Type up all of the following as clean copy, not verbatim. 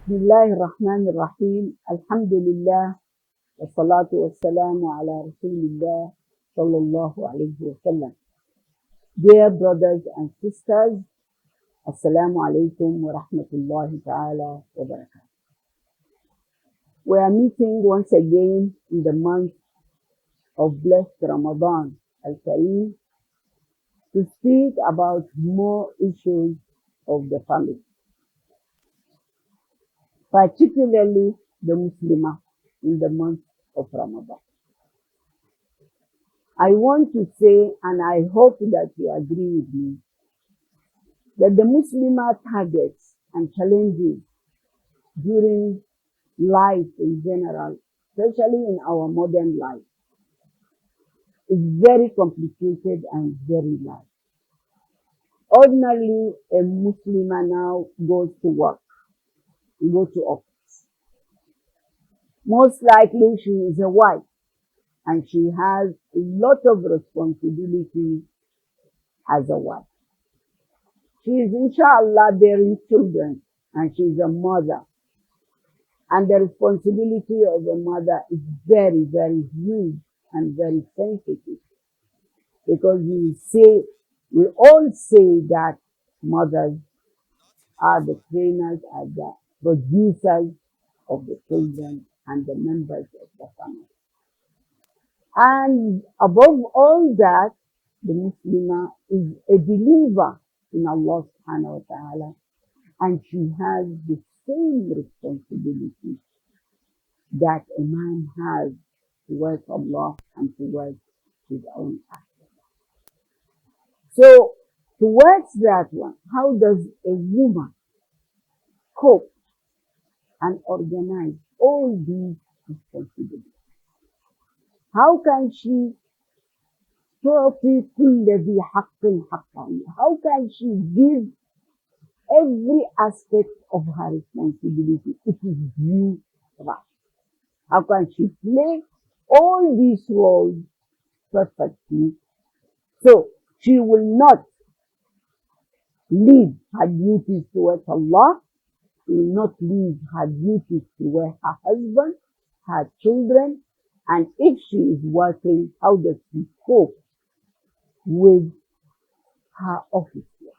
بسم الله الرحمن الرحيم الحمد لله والصلاة والسلام على رسول الله صلى الله عليه وسلم. Dear brothers and sisters, Assalamu alaikum wa rahmatullahi ta'ala wa barakatuh. We are meeting once again in the month of blessed Ramadan al-Kareem to speak about more issues of the family, particularly the Muslimah in the month of Ramadan. I want to say, and I hope that you agree with me, that the Muslimah targets and challenges during life in general, especially in our modern life, is very complicated and very large. Ordinarily, a Muslimah now goes to work, goes to office. Most likely she is a wife and she has a lot of responsibility as a wife. She is inshallah bearing children and she is a mother. And the responsibility of a mother is very, very huge and very sensitive. Because we all say that mothers are the trainers, are the producers of the children and the members of the family. And above all that, the Muslimah is a believer in Allah subhanahu wa ta'ala, and she has the same responsibility that a man has towards Allah and towards his own act. So, towards that one, how does a woman cope and organize all these responsibilities? How can she تعطي كل ذي حق حقه? How can she give every aspect of her responsibility it is due right? How can she play all these roles perfectly so she will not leave her duties towards Allah, she will not leave her duties towards her husband, her children, and if she is working, how does she cope with her office work?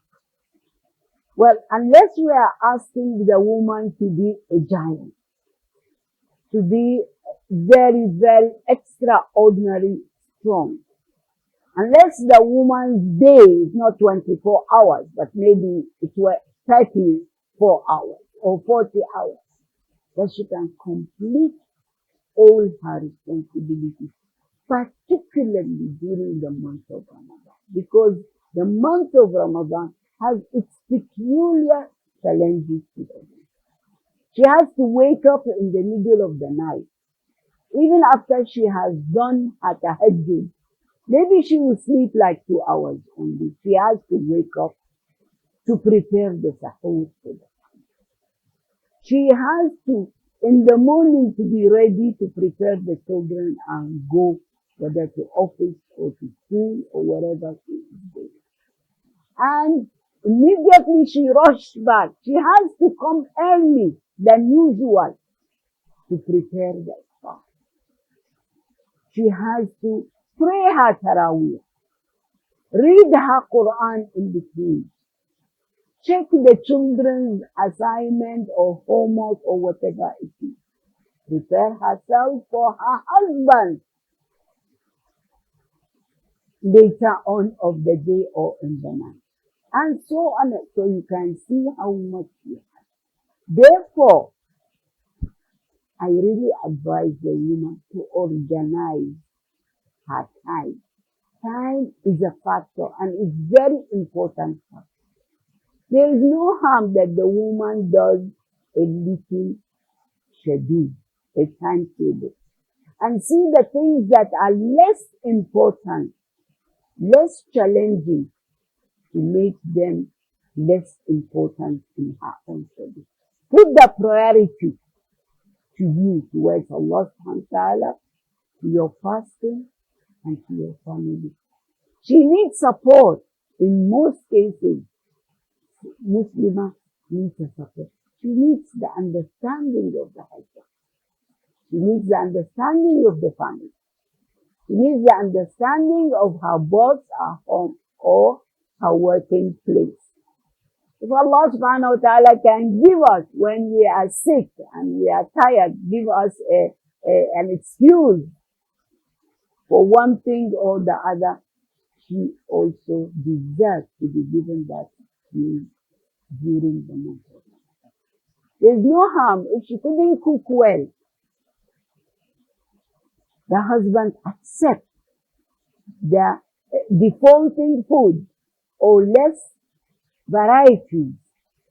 Well, unless we are asking the woman to be a giant, to be very, very extraordinary strong, unless the woman's day is not 24 hours, but maybe it were 34 hours or 40 hours, then she can complete all her responsibilities, particularly during the month of Ramadan, because the month of Ramadan has its peculiar challenges to the woman. She has to wake up in the middle of the night, even after she has done her tahajjud. Maybe she will sleep like 2 hours only. She has to wake up to prepare the sahur for the family. She has to, in the morning, to be ready to prepare the children and go whether to office or to school or wherever she is going. And immediately she rushed back. She has to come early than usual to prepare the iftar. She has to pray her Taraweeh, read her Quran in between, check the children's assignment or homework or whatever it is, prepare herself for her husband later on of the day or in the night, and so on. So you can see how much she has. Therefore, I really advise the woman to organize her time. Time is a factor and it's very important factor. There is no harm that the woman does a little schedule, a timetable, and see the things that are less important, less challenging, to make them less important in her own schedule. Put the priority to you towards Allah subhanahu wa ta'ala, to your fasting, and to your family. She needs support. In most cases, Muslimah needs a support. She needs the understanding of the husband. She needs the understanding of the family. She needs the understanding of her boss, her home, or her working place. If Allah subhanahu wa ta'ala can give us when we are sick and we are tired, give us an excuse for one thing or the other, she also deserves to be given that excuse during the month of Ramadan. There's no harm if she couldn't cook well. The husband accepts the defaulting food or less varieties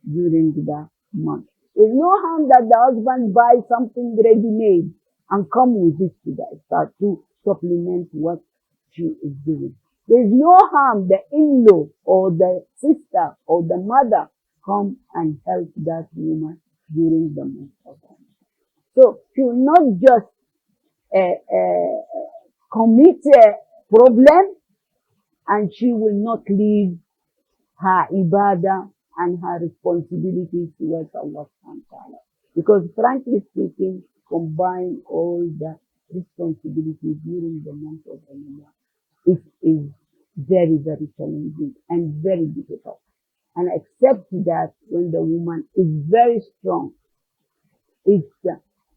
during the month. There's no harm that the husband buys something ready-made and come with it to the iftar to supplement what she is doing. There's no harm the in-law or the sister or the mother come and help that woman during the month of Ramadan. So she will not just commit a problem and she will not leave her ibadah and her responsibilities towards Allah subhanahu wa ta'ala. Because frankly speaking, combine all the responsibilities during the month of Ramadan, it is very, very challenging and very difficult. And accept that when the woman is very strong,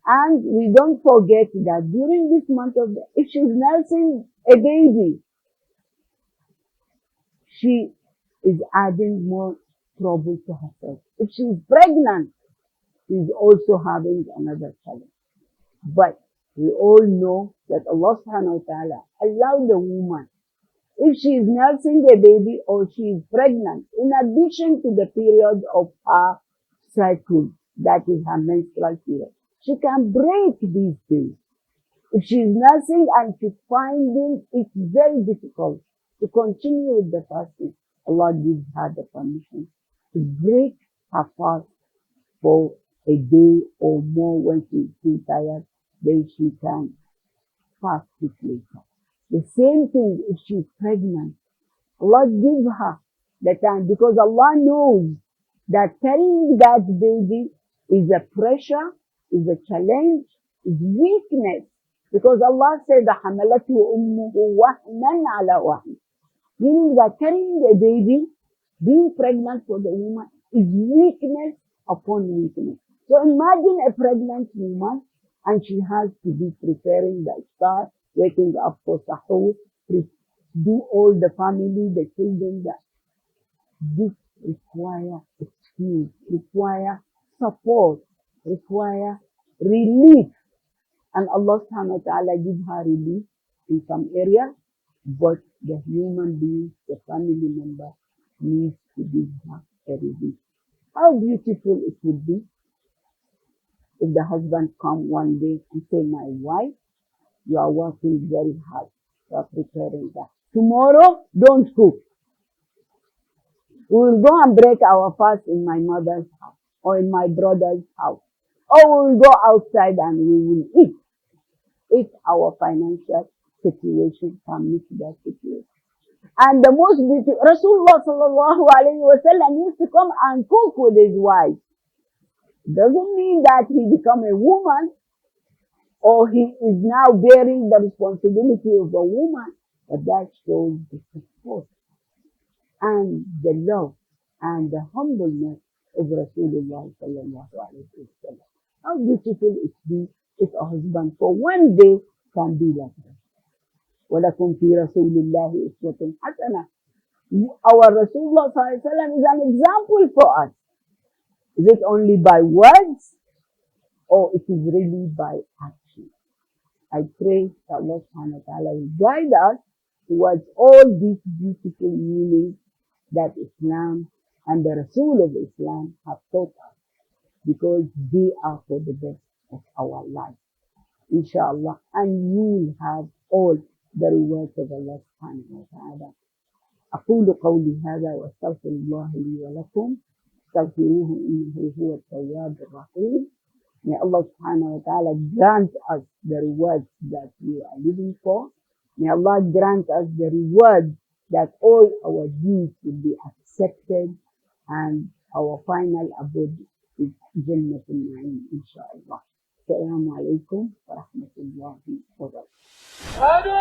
and we don't forget that during this month of, if she's nursing a baby, she is adding more trouble to herself. If she's pregnant, she's also having another challenge. But we all know that Allah subhanahu wa ta'ala allowed the woman, if she is nursing a baby or she is pregnant, in addition to the period of her cycle, that is her menstrual period, she can break these days. If she is nursing and she's finding it very difficult to continue with the fasting, Allah gives her the permission to break her fast for a day or more when she is too tired, then she can fast it later. The same thing if she is pregnant. Allah gives her the time because Allah knows that carrying that baby is a pressure, is a challenge, is weakness. Because Allah said, حَمَلَتْهُ أُمُّهُ وَهْنًا عَلَى وَهْنٍ. Meaning that carrying a baby, being pregnant for the woman is weakness upon weakness. So imagine a pregnant woman and she has to be preparing the iftar, waking up for sahur, do all the family, the children. This require excuse, require support, require relief. And Allah subhanahu wa ta'ala give her relief in some areas, but the human being, the family member, needs to give her a relief. How beautiful it would be if the husband come one day and say, my wife, you are working very hard. You are preparing that. Tomorrow, don't cook. We will go and break our fast in my mother's house or in my brother's house. Or we will go outside and we will eat. If our financial situation permits that situation. And the most beautiful, Rasulullah sallallahu alayhi wa sallam used to come and cook with his wife. It doesn't mean that he become a woman or he is now bearing the responsibility of a woman, but that shows the support and the love and the humbleness of Rasulullah sallallahu alayhi wa sallam. How beautiful it be if a husband for one day can be like that. وَلَكُمْ فِي رَسُولِ اللَّهِ أُسْوَةٌ حَسَنَةٌ. Our Rasulullah sallallahu alayhi wa sallam is an example for us. Is it only by words or it is really by action? I pray that Allah subhanahu wa ta'ala will guide us towards all these beautiful meanings that Islam and the Rasul of Islam have taught us, because they are for the best of our life, inshallah. And you will have all the rewards of Allah subhanahu wa ta'ala. أقول قولي هذا وأستغفر الله لي ولكم استغفروه إنه هو التواب الرحيم. May Allah subhanahu wa ta'ala grant us the rewards that we are living for. May Allah grant us the reward that all our deeds will be accepted and our final abode is Jannat al-Na'im, inshallah. Assalamu alaikum wa rahmatullahi wa barakatuh.